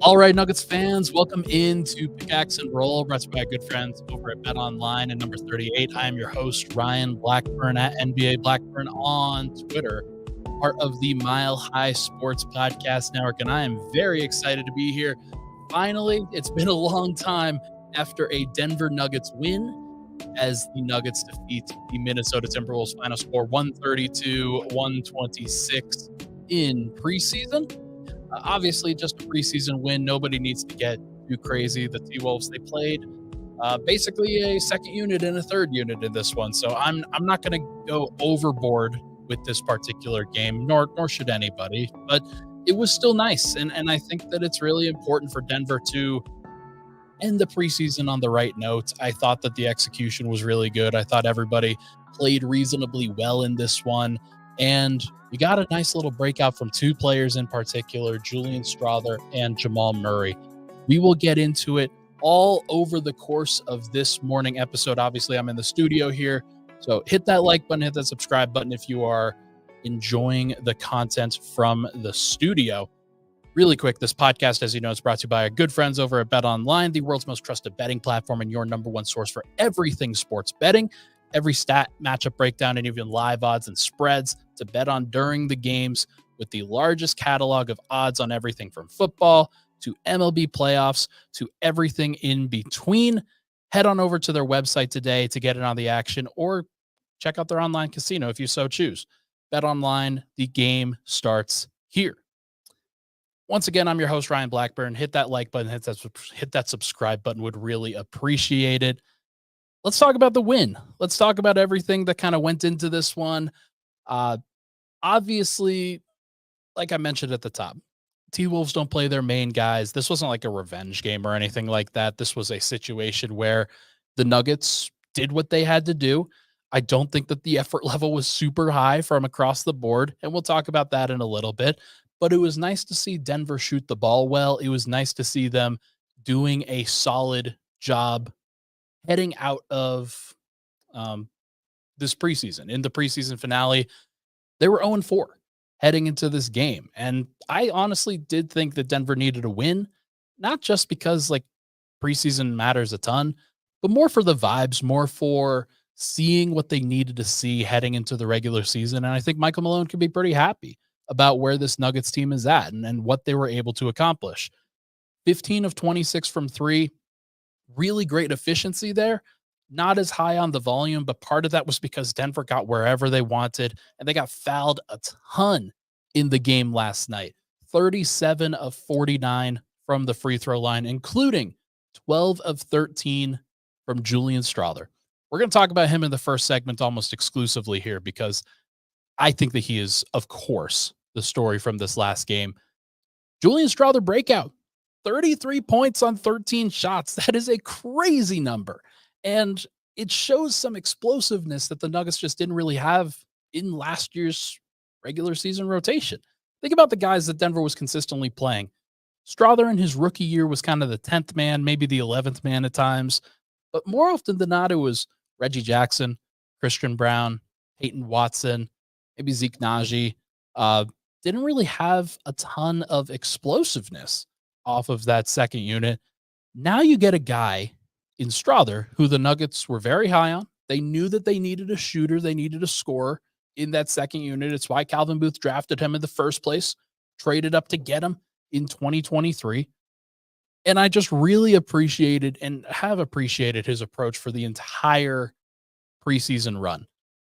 All right, Nuggets fans, welcome into Pickaxe and Roll, brought to you by good friends over at BetOnline and number 38. I am your host, Ryan Blackburn at NBA Blackburn on Twitter, part of the Mile High Sports Podcast Network, and I am very excited to be here. Finally, it's been a long time after a Denver Nuggets win as the Nuggets defeat the Minnesota Timberwolves final score 132-126 in preseason. Obviously, just a preseason win. Nobody needs to get too crazy. The T-Wolves, they played basically a second unit and a third unit in this one. So I'm not going to go overboard with this particular game, nor should anybody. But it was still nice, and I think that it's really important for Denver to end the preseason on the right note. I thought that the execution was really good. I thought everybody played reasonably well in this one. And we got a nice little breakout from two players in particular, Julian Strawther and Jamal Murray. We will get into it all over the course of this morning episode. Obviously, I'm in the studio here. So hit that like button, hit that subscribe button if you are enjoying the content from the studio. Really quick, this podcast, as you know, is brought to you by our good friends over at BetOnline, the world's most trusted betting platform and your number one source for everything sports betting. Every stat, matchup breakdown, and even live odds and spreads to bet on during the games with the largest catalog of odds on everything from football to MLB playoffs to everything in between. Head on over to their website today to get in on the action or check out their online casino if you so choose. BetOnline, the game starts here. Once again, I'm your host, Ryan Blackburn. Hit that like button, hit that subscribe button. Would really appreciate it. Let's talk about the win. Let's talk about everything that kind of went into this one. Obviously, like I mentioned at the top, T-Wolves don't play their main guys. This wasn't like a revenge game or anything like that. This was a situation where the Nuggets did what they had to do. I don't think that the effort level was super high from across the board, and we'll talk about that in a little bit. But it was nice to see Denver shoot the ball well. It was nice to see them doing a solid job heading out of this preseason. In the preseason finale, they were 0-4 heading into this game. And I honestly did think that Denver needed a win, not just because like preseason matters a ton, but more for the vibes, more for seeing what they needed to see heading into the regular season. And I think Michael Malone could be pretty happy about where this Nuggets team is at and what they were able to accomplish. 15 of 26 from three, really great efficiency there. Not as high on the volume, but part of that was because Denver got wherever they wanted, and they got fouled a ton in the game last night. 37 of 49 from the free throw line, including 12 of 13 from Julian Strawther. We're going to talk about him in the first segment almost exclusively here because I think that he is, of course, the story from this last game. Julian Strawther breakout, 33 points on 13 shots. That is a crazy number. And it shows some explosiveness that the Nuggets just didn't really have in last year's regular season rotation. Think about the guys that Denver was consistently playing. Strawther in his rookie year was kind of the 10th man, maybe the 11th man at times. But more often than not, it was Reggie Jackson, Christian Brown, Peyton Watson, maybe Zeke Naji. Didn't really have a ton of explosiveness off of that second unit. Now you get a guy in Strawther who the Nuggets were very high on. They knew that they needed a shooter. They needed a scorer in that second unit. It's why Calvin Booth drafted him in the first place, traded up to get him in 2023. And I just really appreciated and have appreciated his approach for the entire preseason run.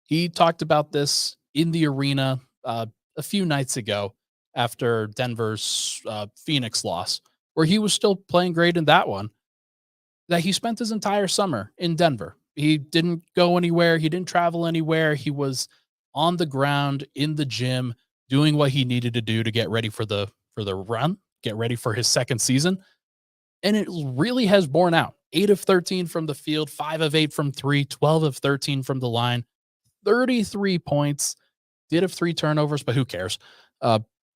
He talked about this in the arena a few nights ago after Denver's Phoenix loss, where he was still playing great in that one, that he spent his entire summer in Denver. He didn't go anywhere. He didn't travel anywhere. He was on the ground in the gym doing what he needed to do to get ready for the run, get ready for his second season. And it really has borne out. 8 of 13 from the field, 5 of 8 from three, 12 of 13 from the line, 33 points, did have 3 turnovers, but who cares?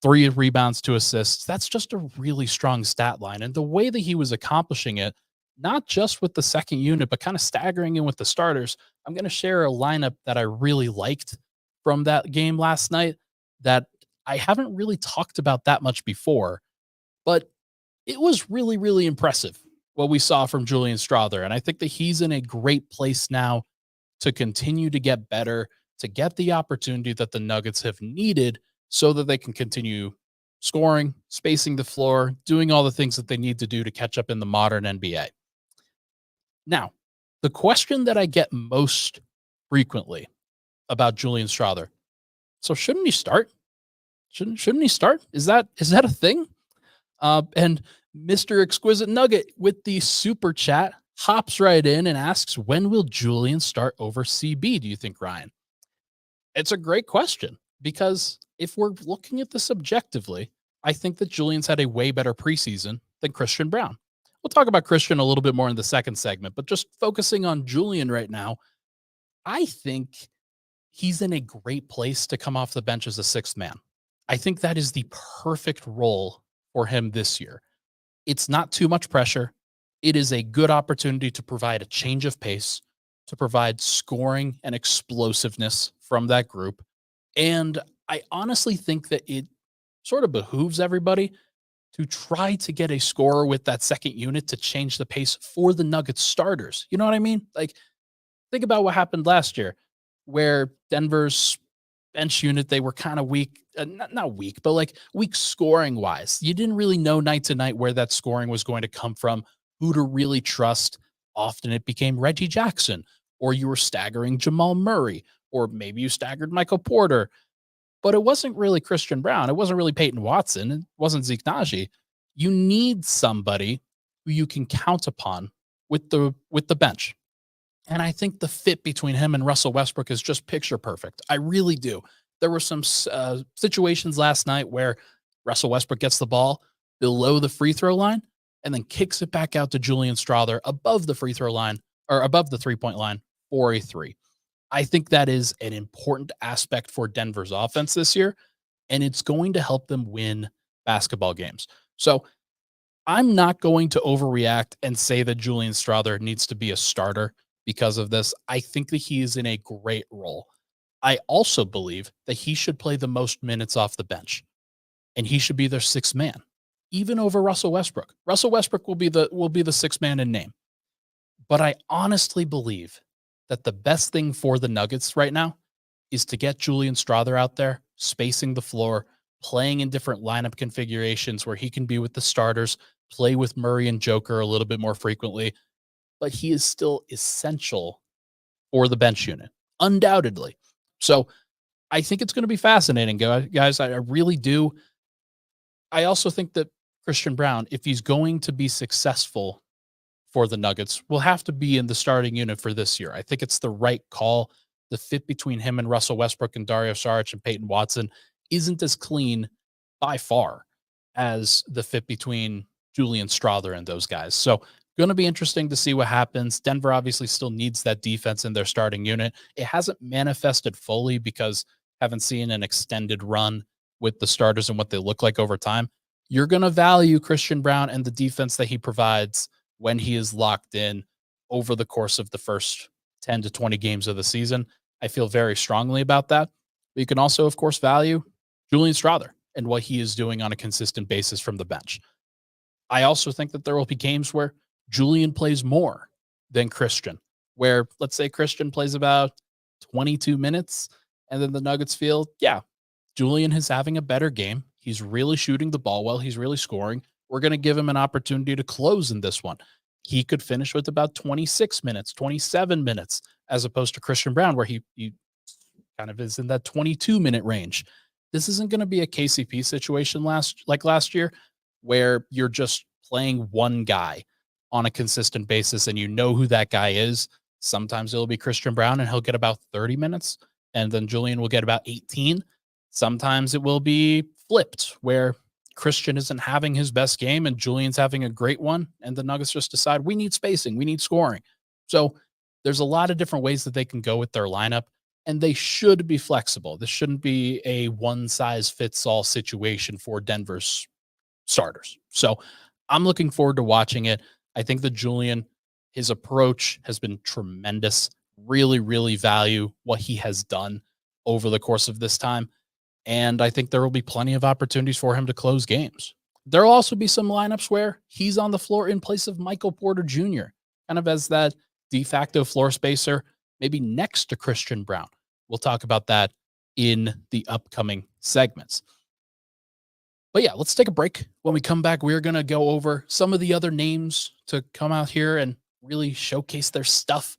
3 rebounds, 2 assists. That's just a really strong stat line. And the way that he was accomplishing it, not just with the second unit, but kind of staggering in with the starters. I'm going to share a lineup that I really liked from that game last night that I haven't really talked about that much before, but it was really, really impressive what we saw from Julian Strawther. And I think that he's in a great place now to continue to get better, to get the opportunity that the Nuggets have needed so that they can continue scoring, spacing the floor, doing all the things that they need to do to catch up in the modern NBA. Now, the question that I get most frequently about Julian Strawther, so shouldn't he start? Shouldn't he start? Is that a thing? And Mr. Exquisite Nugget with the super chat hops right in and asks, when will Julian start over CB, do you think, Ryan? It's a great question because if we're looking at this objectively, I think that Julian's had a way better preseason than Christian Brown. We'll talk about Christian a little bit more in the second segment, but just focusing on Julian right now, I think he's in a great place to come off the bench as a sixth man. I think that is the perfect role for him this year. It's not too much pressure. It is a good opportunity to provide a change of pace, to provide scoring and explosiveness from that group. And I honestly think that it sort of behooves everybody to try to get a scorer with that second unit to change the pace for the Nuggets starters. You know what I mean? Like, think about what happened last year where Denver's bench unit, they were kind of weak, not weak, but like weak scoring wise. You didn't really know night to night where that scoring was going to come from, who to really trust. Often it became Reggie Jackson, or you were staggering Jamal Murray, or maybe you staggered Michael Porter. But it wasn't really Christian Brown. It wasn't really Peyton Watson. It wasn't Zeke Naji. You need somebody who you can count upon with the bench. And I think the fit between him and Russell Westbrook is just picture perfect. I really do. There were some situations last night where Russell Westbrook gets the ball below the free throw line and then kicks it back out to Julian Strawther above the free throw line or above the 3-point line for a three. I think that is an important aspect for Denver's offense this year, and it's going to help them win basketball games. So I'm not going to overreact and say that Julian Strawther needs to be a starter because of this. I think that he is in a great role. I also believe that he should play the most minutes off the bench, and he should be their sixth man, even over Russell Westbrook. Russell Westbrook will be the sixth man in name. But I honestly believe that the best thing for the Nuggets right now is to get Julian Strawther out there, spacing the floor, playing in different lineup configurations where he can be with the starters, play with Murray and Joker a little bit more frequently. But he is still essential for the bench unit, undoubtedly. So I think it's going to be fascinating, guys. I really do. I also think that Christian Brown, if he's going to be successful for the Nuggets, will have to be in the starting unit for this year. I think it's the right call. The fit between him and Russell Westbrook and Dario Saric and Peyton Watson isn't as clean by far as the fit between Julian Strawther and those guys. So going to be interesting to see what happens. Denver obviously still needs that defense in their starting unit. It hasn't manifested fully because haven't seen an extended run with the starters and what they look like over time. You're going to value Christian Brown and the defense that he provides when he is locked in over the course of the first 10 to 20 games of the season. I feel very strongly about that. But you can also, of course, value Julian Strawther and what he is doing on a consistent basis from the bench. I also think that there will be games where Julian plays more than Christian, where let's say Christian plays about 22 minutes and then the Nuggets feel, yeah, Julian is having a better game. He's really shooting the ball well. He's really scoring. We're going to give him an opportunity to close in this one. He could finish with about 26 minutes, 27 minutes, as opposed to Christian Brown, where he kind of is in that 22-minute range. This isn't going to be a KCP situation like last year, where you're just playing one guy on a consistent basis and you know who that guy is. Sometimes it'll be Christian Brown and he'll get about 30 minutes, and then Julian will get about 18. Sometimes it will be flipped, where Christian isn't having his best game and Julian's having a great one, and the Nuggets just decide we need spacing, we need scoring. So there's a lot of different ways that they can go with their lineup, and they should be flexible. This shouldn't be a one-size-fits-all situation for Denver's starters. So I'm looking forward to watching it. I think that Julian, his approach has been tremendous. Really, really value what he has done over the course of this time. And I think there will be plenty of opportunities for him to close games. There'll also be some lineups where he's on the floor in place of Michael Porter Jr., kind of as that de facto floor spacer, maybe next to Christian Brown. We'll talk about that in the upcoming segments. But yeah, let's take a break. When we come back, we're going to go over some of the other names to come out here and really showcase their stuff,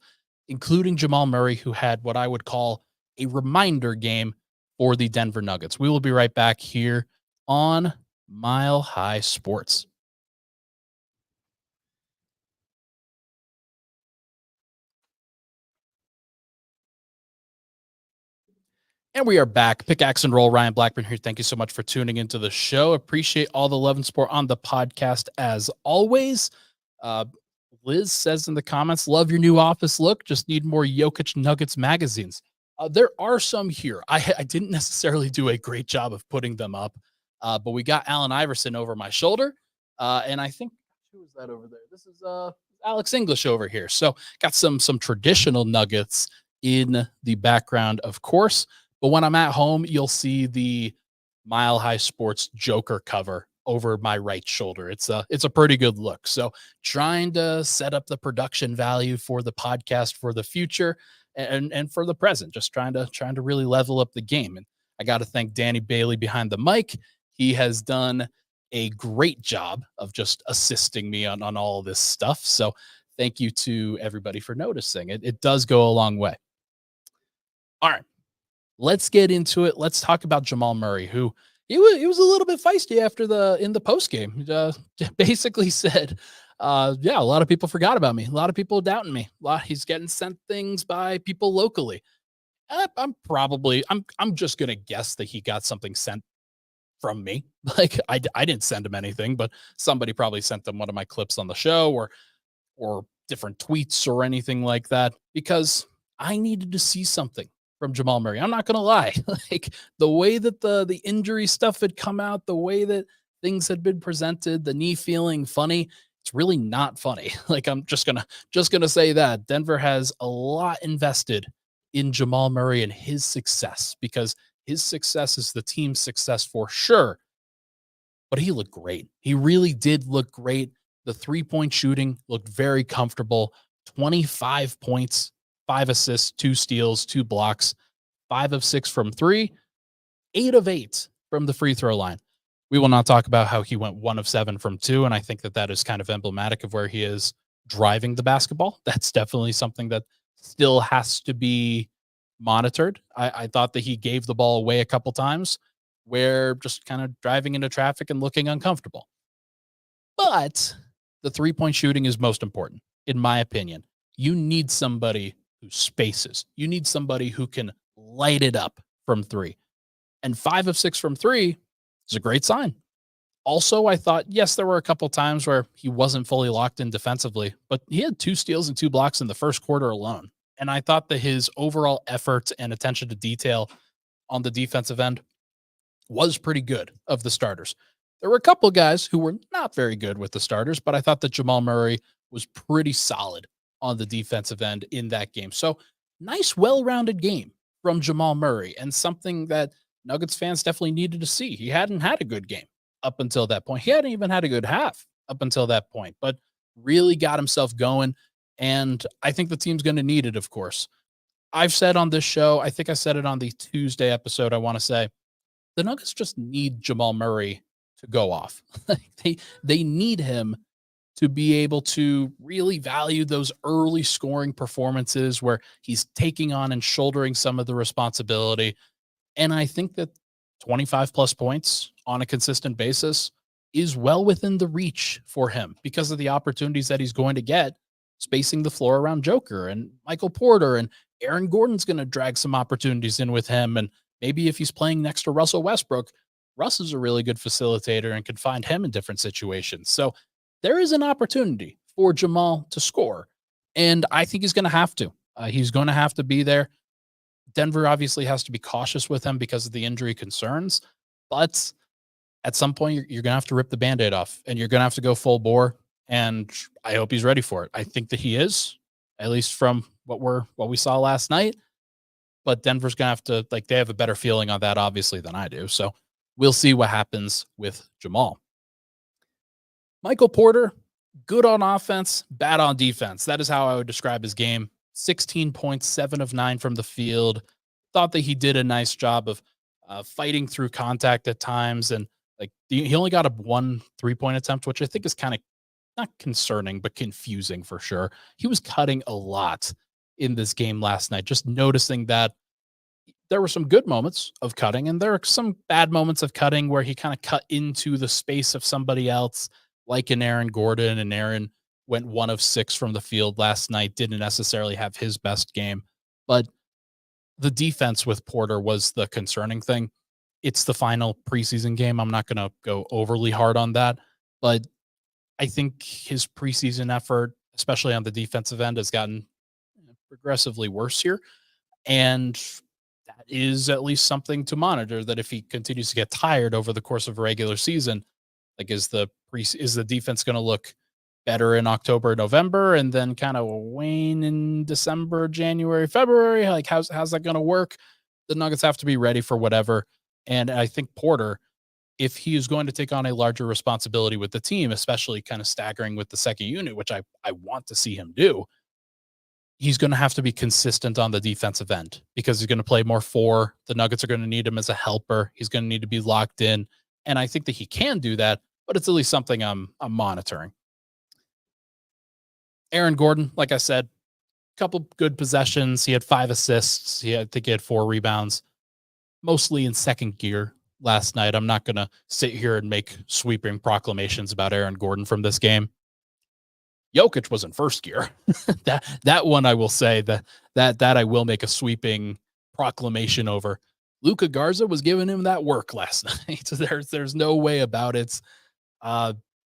including Jamal Murray, who had what I would call a reminder game for the Denver Nuggets. We will be right back here on Mile High Sports. And we are back. Pickaxe and Roll. Ryan Blackburn here. Thank you so much for tuning into the show. Appreciate all the love and support on the podcast as always. Uh, Liz says in the comments, love your new office look. Just need more Jokic Nuggets magazines. There are some here. I didn't necessarily do a great job of putting them up, but we got Allen Iverson over my shoulder. And I think, who is that over there? This is Alex English over here. So got some traditional Nuggets in the background, of course. But when I'm at home, you'll see the Mile High Sports Joker cover over my right shoulder. It's a pretty good look. So trying to set up the production value for the podcast for the future and for the present, just trying to really level up the game. And I got to thank Danny Bailey behind the mic. He has done a great job of just assisting me on all of this stuff. So thank you to everybody for noticing. It does go a long way. All right. Let's get into it. Let's talk about Jamal Murray, who he was a little bit feisty in the post game. Basically said, yeah, a lot of people forgot about me. A lot of people doubting me. He's getting sent things by people locally. I'm just gonna guess that he got something sent from me. Like I didn't send him anything, but somebody probably sent them one of my clips on the show or different tweets or anything like that, because I needed to see something from Jamal Murray. I'm not going to lie. Like the way that the injury stuff had come out, the way that things had been presented, the knee feeling funny, it's really not funny. Like I'm just going to say that Denver has a lot invested in Jamal Murray and his success, because his success is the team's success for sure. But he looked great. He really did look great. The 3-point shooting looked very comfortable. 25 points, 5 assists, 2 steals, 2 blocks, 5 of 6 from 3, 8 of 8 from the free throw line. We will not talk about how he went 1 of 7 from 2, and I think that is kind of emblematic of where he is driving the basketball. That's definitely something that still has to be monitored. I thought that he gave the ball away a couple times where just kind of driving into traffic and looking uncomfortable. But the 3-point shooting is most important, in my opinion. You need somebody who spaces. You need somebody who can light it up from 3. And 5 of 6 from 3 is a great sign. Also, I thought, yes, there were a couple times where he wasn't fully locked in defensively, but he had 2 steals and 2 blocks in the first quarter alone. And I thought that his overall effort and attention to detail on the defensive end was pretty good of the starters. There were a couple guys who were not very good with the starters, but I thought that Jamal Murray was pretty solid on the defensive end in that game. So nice, well-rounded game from Jamal Murray, and something that Nuggets fans definitely needed to see. He hadn't had a good game up until that point. He hadn't even had a good half up until that point, but really got himself going. And I think the team's going to need it, of course. I've said on this show, I think I said it on the Tuesday episode, I want to say, the Nuggets just need Jamal Murray to go off. They need him to be able to really value those early scoring performances where he's taking on and shouldering some of the responsibility. And I think that 25 plus points on a consistent basis is well within the reach for him because of the opportunities that he's going to get spacing the floor around Joker and Michael Porter, and Aaron Gordon's going to drag some opportunities in with him. And maybe if he's playing next to Russell Westbrook, Russ is a really good facilitator and can find him in different situations. So there is an opportunity for Jamal to score, and I think he's going to have to. He's going to have to be there. Denver obviously has to be cautious with him because of the injury concerns, but at some point you're going to have to rip the Band-Aid off, and you're going to have to go full bore, and I hope he's ready for it. I think that he is, at least from what we saw last night, but Denver's going to have to, they have a better feeling on that, obviously, than I do. So we'll see what happens with Jamal. Michael Porter, good on offense, bad on defense. That is how I would describe his game. 16 points, 7 of 9 from the field. Thought that he did a nice job of fighting through contact at times. And like he only got a 1 3-point attempt, which I think is kind of not concerning, but confusing for sure. He was cutting a lot in this game last night, just noticing that there were some good moments of cutting and there are some bad moments of cutting where he kind of cut into the space of somebody else, like an Aaron Gordon. And Aaron went 1 of 6 from the field last night, didn't necessarily have his best game. But the defense with Porter was the concerning thing. It's the final preseason game. I'm not going to go overly hard on that, but I think his preseason effort, especially on the defensive end, has gotten progressively worse here. And that is at least something to monitor, that if he continues to get tired over the course of a regular season, like is the defense going to look better in October, November, and then kind of wane in December, January, February? Like how's that going to work? The Nuggets have to be ready for whatever. And I think Porter, if he is going to take on a larger responsibility with the team, especially kind of staggering with the second unit, which I want to see him do, he's going to have to be consistent on the defensive end because he's going to play more four. The Nuggets are going to need him as a helper. He's going to need to be locked in. And I think that he can do that, but it's at least something I'm monitoring. Aaron Gordon, like I said, couple good possessions. He had 5 assists. I think he had 4 rebounds, mostly in second gear last night. I'm not going to sit here and make sweeping proclamations about Aaron Gordon from this game. Jokic was in first gear. that one I will say that I will make a sweeping proclamation over. Luka Garza was giving him that work last night. So there's no way about it.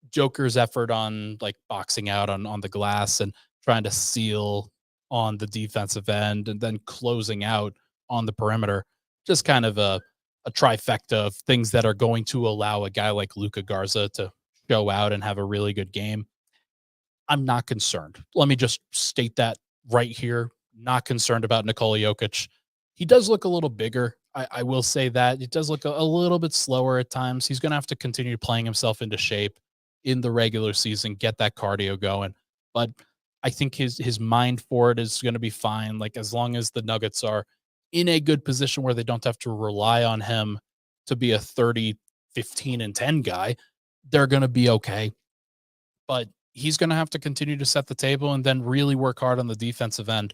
Joker's effort on like boxing out on the glass and trying to seal on the defensive end and then closing out on the perimeter, just kind of a trifecta of things that are going to allow a guy like Luka Garza to show out and have a really good game. I'm not concerned. Let me just state that right here. Not concerned about Nikola Jokic. He does look a little bigger. I will say that. It does look a little bit slower at times. He's going to have to continue playing himself into shape in the regular season, get that cardio going. But I think his mind for it is going to be fine. Like as long as the Nuggets are in a good position where they don't have to rely on him to be a 30, 15, and 10 guy, they're going to be okay. But he's going to have to continue to set the table and then really work hard on the defensive end.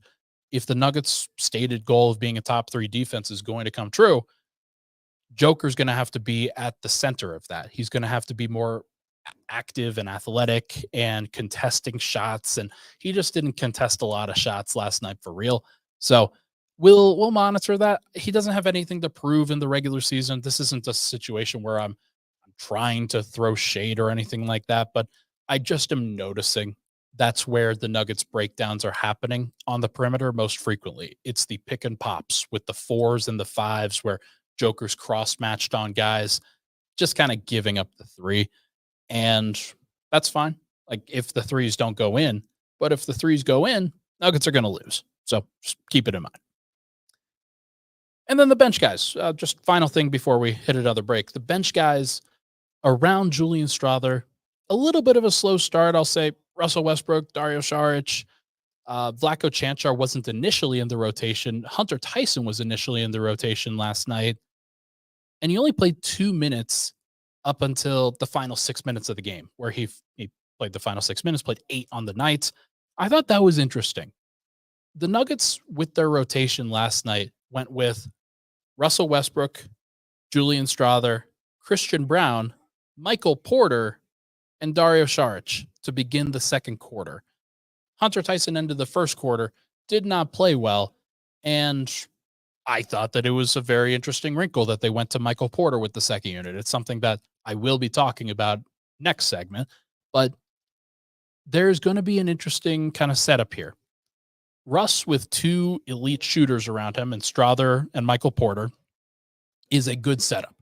If the Nuggets' stated goal of being a top 3 defense is going to come true, Joker's going to have to be at the center of that. He's going to have to be more active and athletic and contesting shots. And he just didn't contest a lot of shots last night for real. So we'll monitor that. He doesn't have anything to prove in the regular season. This isn't a situation where I'm trying to throw shade or anything like that, but I just am noticing that's where the Nuggets breakdowns are happening on the perimeter most frequently. It's the pick and pops with the 4s and the 5s where Joker's cross matched on guys, just kind of giving up the 3. And that's fine. Like if the 3s don't go in, but if the 3s go in, Nuggets are going to lose. So just keep it in mind. And then the bench guys, just final thing before we hit another break. The bench guys around Julian Strawther, a little bit of a slow start. I'll say Russell Westbrook, Dario Saric, Vlatko Čančar wasn't initially in the rotation. Hunter Tyson was initially in the rotation last night. And he only played 2 minutes up until the final 6 minutes of the game, where he played the final 6 minutes, played 8 on the night. I thought that was interesting. The Nuggets, with their rotation last night, went with Russell Westbrook, Julian Strawther, Christian Brown, Michael Porter, and Dario Saric to begin the second quarter. Hunter Tyson ended the first quarter, did not play well, and I thought that it was a very interesting wrinkle that they went to Michael Porter with the second unit. It's something that I will be talking about next segment, but there's going to be an interesting kind of setup here. Russ with 2 elite shooters around him and Strawther and Michael Porter is a good setup.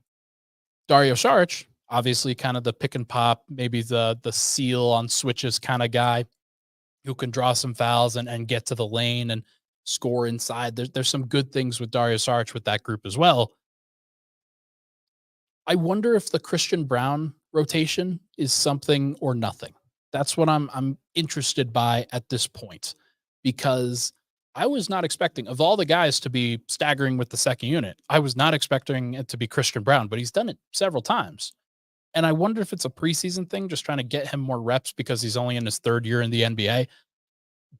Dario Saric, obviously kind of the pick and pop, maybe the seal on switches kind of guy who can draw some fouls and get to the lane and score inside. There's some good things with Dario Saric with that group as well. I wonder if the Christian Brown rotation is something or nothing. That's what I'm interested by at this point, because I was not expecting of all the guys to be staggering with the second unit. I was not expecting it to be Christian Brown, but he's done it several times. And I wonder if it's a preseason thing, just trying to get him more reps because he's only in his third year in the NBA.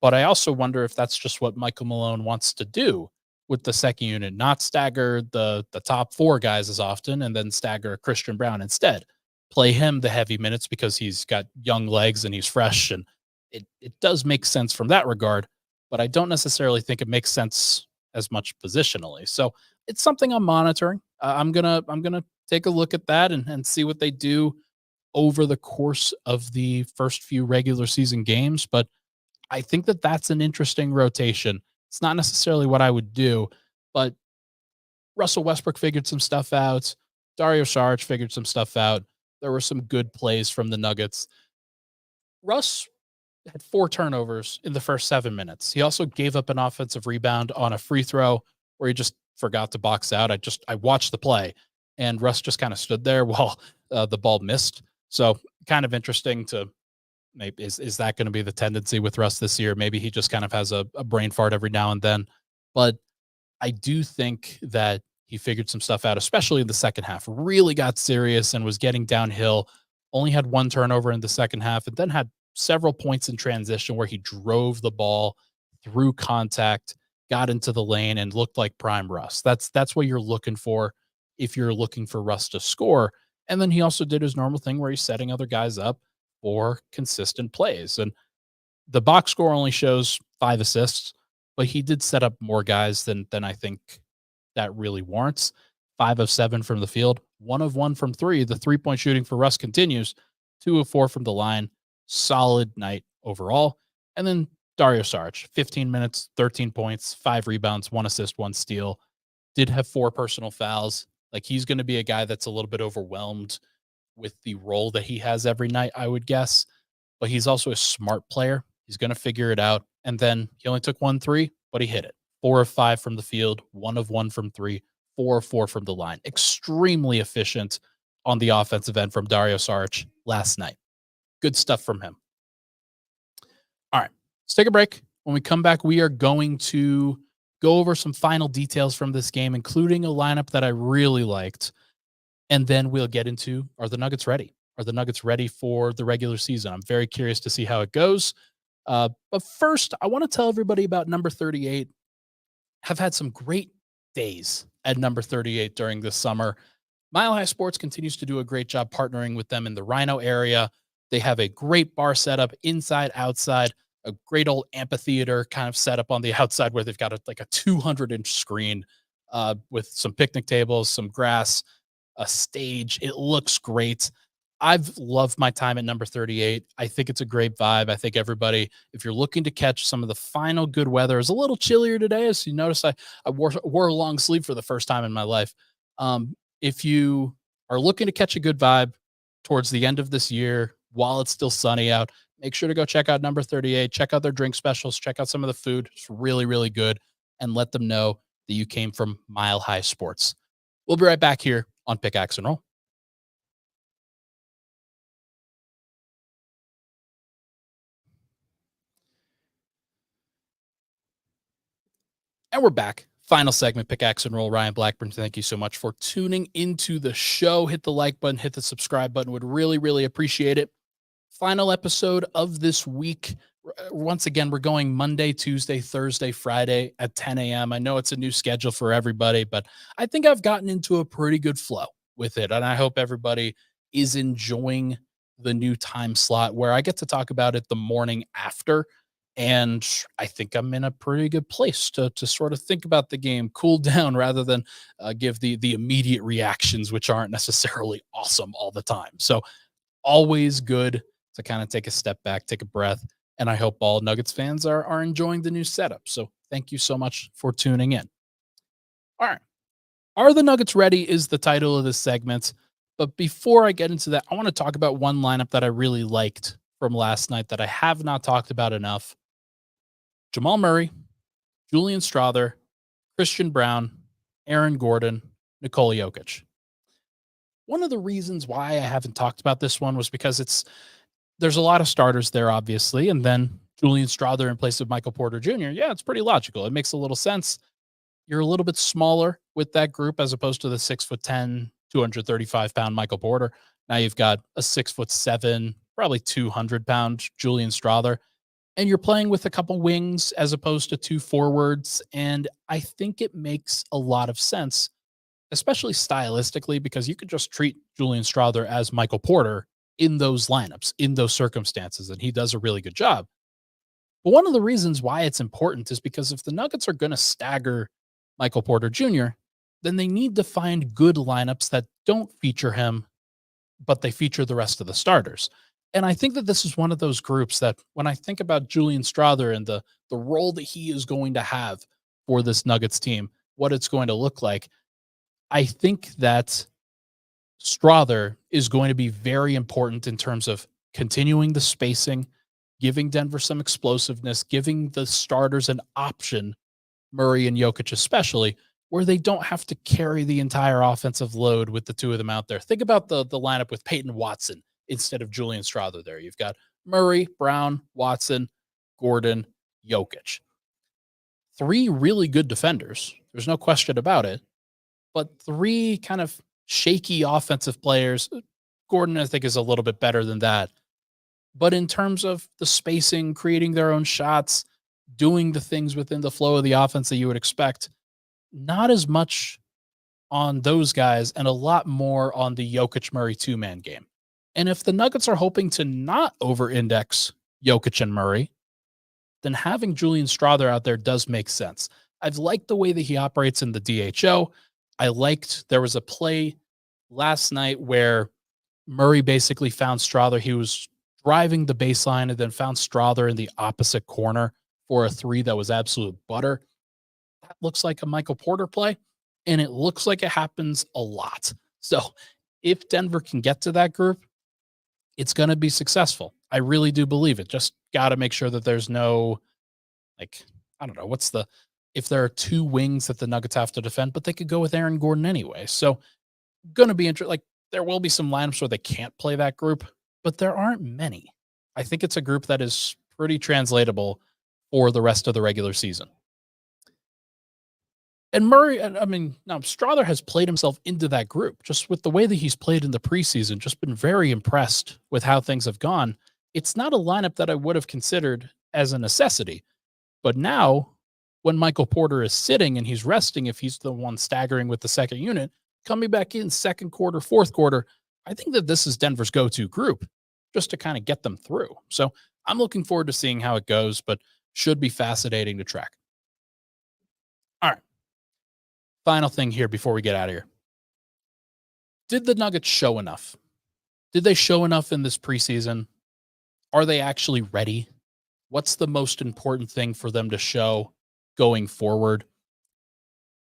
But I also wonder if that's just what Michael Malone wants to do with the second unit, not stagger the top four guys as often and then stagger Christian Brown instead. Play him the heavy minutes because he's got young legs and he's fresh, and it does make sense from that regard, but I don't necessarily think it makes sense as much positionally. So it's something I'm monitoring. I'm gonna take a look at that and see what they do over the course of the first few regular season games. But I think that that's an interesting rotation. It's not necessarily what I would do, but Russell Westbrook figured some stuff out. Dario Saric figured some stuff out. There were some good plays from the Nuggets. Russ had 4 turnovers in the first 7 minutes. He also gave up an offensive rebound on a free throw where he just forgot to box out. I watched the play, and Russ just kind of stood there while the ball missed. So kind of interesting to maybe is that going to be the tendency with Russ this year? Maybe he just kind of has a brain fart every now and then. But I do think that he figured some stuff out, especially in the second half. Really got serious and was getting downhill. Only had 1 turnover in the second half, and then had several points in transition where he drove the ball through contact, got into the lane, and looked like prime Russ. That's what you're looking for if you're looking for Russ to score. And then he also did his normal thing where he's setting other guys up for consistent plays. And the box score only shows 5 assists, but he did set up more guys than I think that really warrants. 5 of 7 from the field, 1 of 1 from 3. The 3-point shooting for Russ continues. 2 of 4 from the line. Solid night overall. And then Dario Saric, 15 minutes, 13 points, 5 rebounds, 1 assist, 1 steal. Did have 4 personal fouls. Like, he's going to be a guy that's a little bit overwhelmed with the role that he has every night, I would guess. But he's also a smart player. He's going to figure it out. And then he only took 1 3, but he hit it. 4 of 5 from the field, 1 of 1 from 3, 4 of 4 from the line. Extremely efficient on the offensive end from Dario Saric last night. Good stuff from him. All right, let's take a break. When we come back, we are going to go over some final details from this game, including a lineup that I really liked. And then we'll get into, are the Nuggets ready? Are the Nuggets ready for the regular season? I'm very curious to see how it goes. But first, I want to tell everybody about number 38. Have had some great days at number 38 during this summer. Mile High Sports continues to do a great job partnering with them in the Rhino area. They have a great bar setup inside, outside, a great old amphitheater kind of setup on the outside where they've got like a 200-inch screen with some picnic tables, some grass, a stage. It looks great. I've loved my time at number 38. I think it's a great vibe. I think everybody, if you're looking to catch some of the final good weather, is a little chillier today. As you notice, I wore a long sleeve for the first time in my life. If you are looking to catch a good vibe towards the end of this year, while it's still sunny out, make sure to go check out number 38. Check out their drink specials. Check out some of the food. It's really, really good. And let them know that you came from Mile High Sports. We'll be right back here on Pickaxe and Roll. And we're back. Final segment, Pickaxe and Roll. Ryan Blackburn, thank you so much for tuning into the show. Hit the like button, hit the subscribe button. Would really, really appreciate it. Final episode of this week. Once again, we're going Monday, Tuesday, Thursday, Friday at 10 a.m. I know it's a new schedule for everybody, but I think I've gotten into a pretty good flow with it. And I hope everybody is enjoying the new time slot where I get to talk about it the morning after. And I think I'm in a pretty good place to sort of think about the game, cool down rather than give the immediate reactions, which aren't necessarily awesome all the time. So always good to kind of take a step back, take a breath. And I hope all Nuggets fans are enjoying the new setup. So thank you so much for tuning in. All right. Are the Nuggets ready is the title of this segment. But before I get into that, I want to talk about one lineup that I really liked from last night that I have not talked about enough. Jamal Murray, Julian Strawther, Christian Brown, Aaron Gordon, Nikola Jokic. One of the reasons why I haven't talked about this one was because there's a lot of starters there, obviously, and then Julian Strawther in place of Michael Porter Jr. Yeah, it's pretty logical. It makes a little sense. You're a little bit smaller with that group as opposed to the 6'10", 235-pound Michael Porter. Now you've got a 6'7", probably 200-pound Julian Strawther, and you're playing with a couple wings as opposed to two forwards. And I think it makes a lot of sense, especially stylistically, because you could just treat Julian Strawther as Michael Porter in those lineups, in those circumstances, and he does a really good job. But one of the reasons why it's important is because if the Nuggets are going to stagger Michael Porter Jr., then they need to find good lineups that don't feature him, but they feature the rest of the starters. And I think that this is one of those groups that when I think about Julian Strawther and the role that he is going to have for this Nuggets team, what it's going to look like, I think that Strawther is going to be very important in terms of continuing the spacing, giving Denver some explosiveness, giving the starters an option, Murray and Jokic especially, where they don't have to carry the entire offensive load with the two of them out there. Think about the lineup with Peyton Watson instead of Julian Strawther there. You've got Murray, Brown, Watson, Gordon, Jokic. Three really good defenders. There's no question about it. But three kind of shaky offensive players. Gordon, I think, is a little bit better than that. But in terms of the spacing, creating their own shots, doing the things within the flow of the offense that you would expect, not as much on those guys and a lot more on the Jokic Murray two-man game. And if the Nuggets are hoping to not over-index Jokic and Murray, then having Julian Strawther out there does make sense. I've liked the way that he operates in the DHO. I liked there was a play last night where Murray basically found Strawther. He was driving the baseline and then found Strawther in the opposite corner for a three that was absolute butter. That looks like a Michael Porter play, and it looks like it happens a lot. So if Denver can get to that group, it's going to be successful. I really do believe it. Just got to make sure that there's no, like, I don't know, if there are two wings that the Nuggets have to defend, but they could go with Aaron Gordon anyway. So going to be interesting. Like, there will be some lineups where they can't play that group, but there aren't many. I think it's a group that is pretty translatable for the rest of the regular season. And Murray, I mean, now Strawther has played himself into that group just with the way that he's played in the preseason, just been very impressed with how things have gone. It's not a lineup that I would have considered as a necessity. But now, when Michael Porter is sitting and he's resting, if he's the one staggering with the second unit, coming back in second quarter, fourth quarter, I think that this is Denver's go-to group just to kind of get them through. So I'm looking forward to seeing how it goes, but should be fascinating to track. All right. Final thing here before we get out of here. Did the Nuggets show enough? Did they show enough in this preseason? Are they actually ready? What's the most important thing for them to show going forward?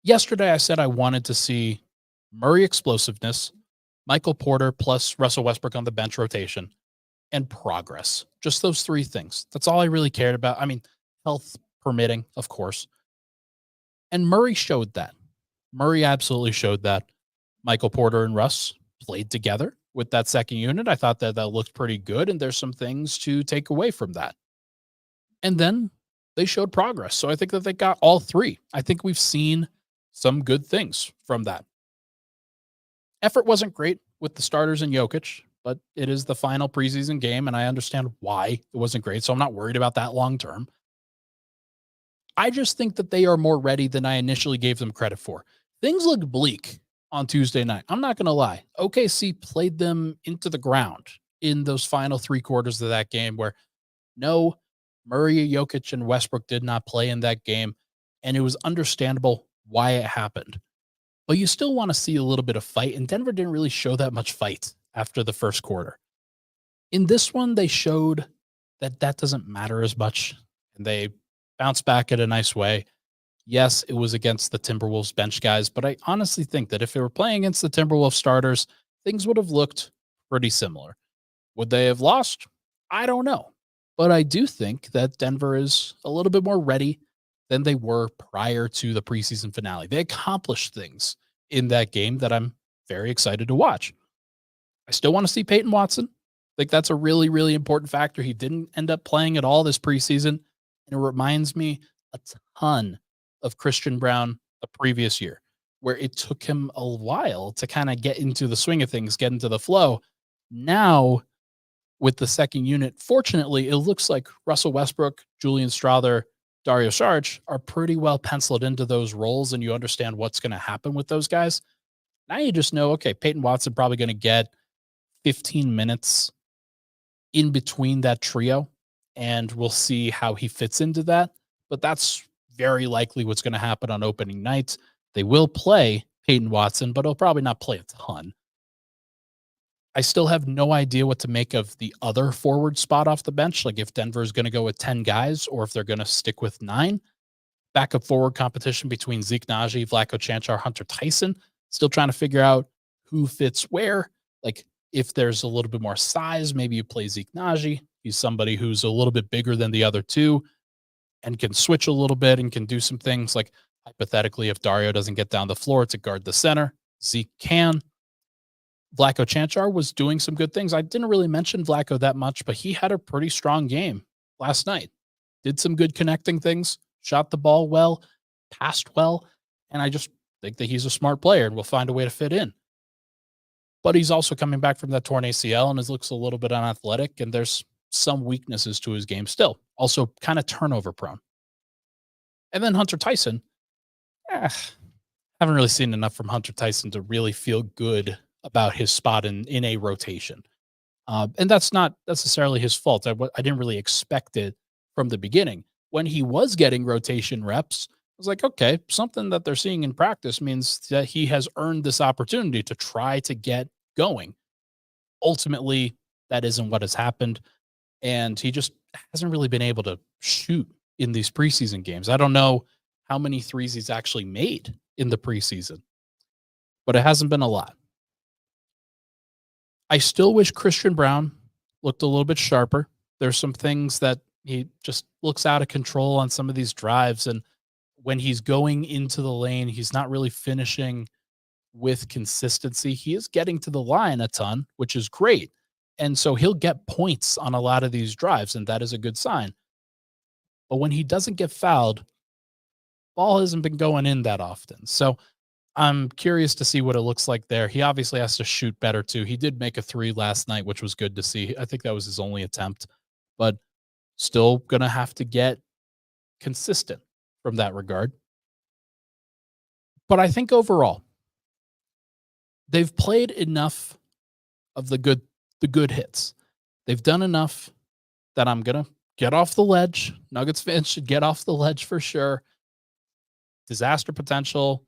Yesterday, I said I wanted to see Murray explosiveness, Michael Porter plus Russell Westbrook on the bench rotation, and progress. Just those three things. That's all I really cared about. I mean, health permitting, of course. And Murray showed that. Murray absolutely showed that. Michael Porter and Russ played together with that second unit. I thought that looked pretty good, and there's some things to take away from that. And then they showed progress. So I think that they got all three. I think we've seen some good things from that. Effort wasn't great with the starters and Jokic, but it is the final preseason game, and I understand why it wasn't great. So I'm not worried about that long term. I just think that they are more ready than I initially gave them credit for. Things looked bleak on Tuesday night. I'm not going to lie. OKC played them into the ground in those final three quarters of that game where no, Murray, Jokic, and Westbrook did not play in that game, and it was understandable why it happened. But you still want to see a little bit of fight, and Denver didn't really show that much fight after the first quarter. In this one, they showed that doesn't matter as much, and they bounced back in a nice way. Yes, it was against the Timberwolves bench guys, but I honestly think that if they were playing against the Timberwolves starters, things would have looked pretty similar. Would they have lost? I don't know. But I do think that Denver is a little bit more ready than they were prior to the preseason finale. They accomplished things in that game that I'm very excited to watch. I still want to see Peyton Watson. Like that's a really, really important factor. He didn't end up playing at all this preseason. And it reminds me a ton of Christian Brown the previous year, where it took him a while to kind of get into the swing of things, get into the flow. Now, with the second unit, fortunately, it looks like Russell Westbrook, Julian Strawther, Dario Saric are pretty well penciled into those roles, and you understand what's going to happen with those guys. Now you just know, okay, Peyton Watson probably going to get 15 minutes in between that trio, and we'll see how he fits into that. But that's very likely what's going to happen on opening night. They will play Peyton Watson, but he'll probably not play a ton. I still have no idea what to make of the other forward spot off the bench. Like if Denver is going to go with 10 guys or if they're going to stick with 9. Backup forward competition between Zeke Naji, Vlatko Chanchar, Hunter Tyson. Still trying to figure out who fits where. Like if there's a little bit more size, maybe you play Zeke Naji. He's somebody who's a little bit bigger than the other two and can switch a little bit and can do some things. Like hypothetically, if Dario doesn't get down the floor to guard the center, Zeke can. Vlatko Chanchar was doing some good things. I didn't really mention Vlatko that much, but he had a pretty strong game last night. Did some good connecting things, shot the ball well, passed well, and I just think that he's a smart player and will find a way to fit in. But he's also coming back from that torn ACL and looks a little bit unathletic, and there's some weaknesses to his game still. Also kind of turnover prone. And then Hunter Tyson. Haven't really seen enough from Hunter Tyson to really feel good about his spot in a rotation. And that's not necessarily his fault. I didn't really expect it from the beginning. When he was getting rotation reps, I was like, okay, something that they're seeing in practice means that he has earned this opportunity to try to get going. Ultimately, that isn't what has happened. And he just hasn't really been able to shoot in these preseason games. I don't know how many threes he's actually made in the preseason, but it hasn't been a lot. I still wish Christian Brown looked a little bit sharper. There's some things that he just looks out of control on some of these drives. And when he's going into the lane, he's not really finishing with consistency. He is getting to the line a ton, which is great. And so he'll get points on a lot of these drives, and that is a good sign. But when he doesn't get fouled, ball hasn't been going in that often. So I'm curious to see what it looks like there. He obviously has to shoot better too. He did make a 3 last night, which was good to see. I think that was his only attempt, but still going to have to get consistent from that regard. But I think overall, they've played enough of the good hits. They've done enough that I'm going to get off the ledge. Nuggets fans should get off the ledge for sure. Disaster potential.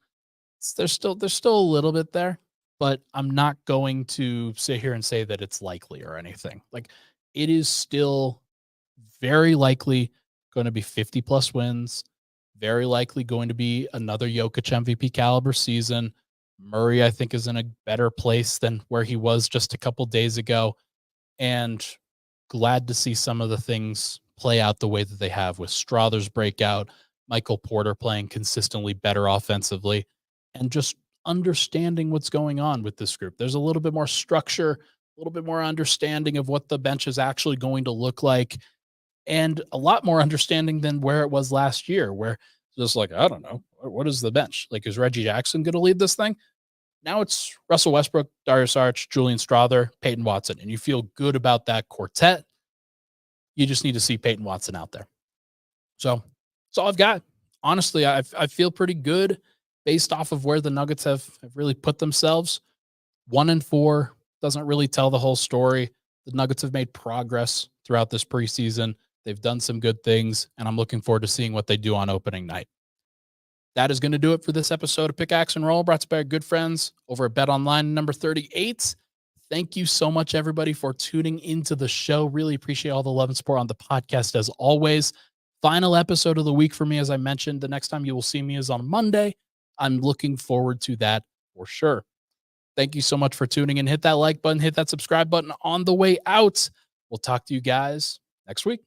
There's still a little bit there, but I'm not going to sit here and say that it's likely or anything. Like it is still very likely going to be 50 plus wins, very likely going to be another Jokic MVP caliber season. Murray, I think, is in a better place than where he was just a couple days ago, and glad to see some of the things play out the way that they have with Strawther's breakout, Michael Porter playing consistently better offensively, and just understanding what's going on with this group. There's a little bit more structure, a little bit more understanding of what the bench is actually going to look like, and a lot more understanding than where it was last year, where it's just like, I don't know, what is the bench? Like, is Reggie Jackson going to lead this thing? Now it's Russell Westbrook, Dario Saric, Julian Strawther, Peyton Watson, and you feel good about that quartet. You just need to see Peyton Watson out there. So that's all I've got. Honestly, I feel pretty good based off of where the Nuggets have really put themselves. 1-4 doesn't really tell the whole story. The Nuggets have made progress throughout this preseason. They've done some good things, and I'm looking forward to seeing what they do on opening night. That is going to do it for this episode of Pickaxe and Roll, brought to you by our good friends over at BetOnline number 38. Thank you so much, everybody, for tuning into the show. Really appreciate all the love and support on the podcast, as always. Final episode of the week for me, as I mentioned. The next time you will see me is on Monday. I'm looking forward to that for sure. Thank you so much for tuning in. Hit that like button, hit that subscribe button on the way out. We'll talk to you guys next week.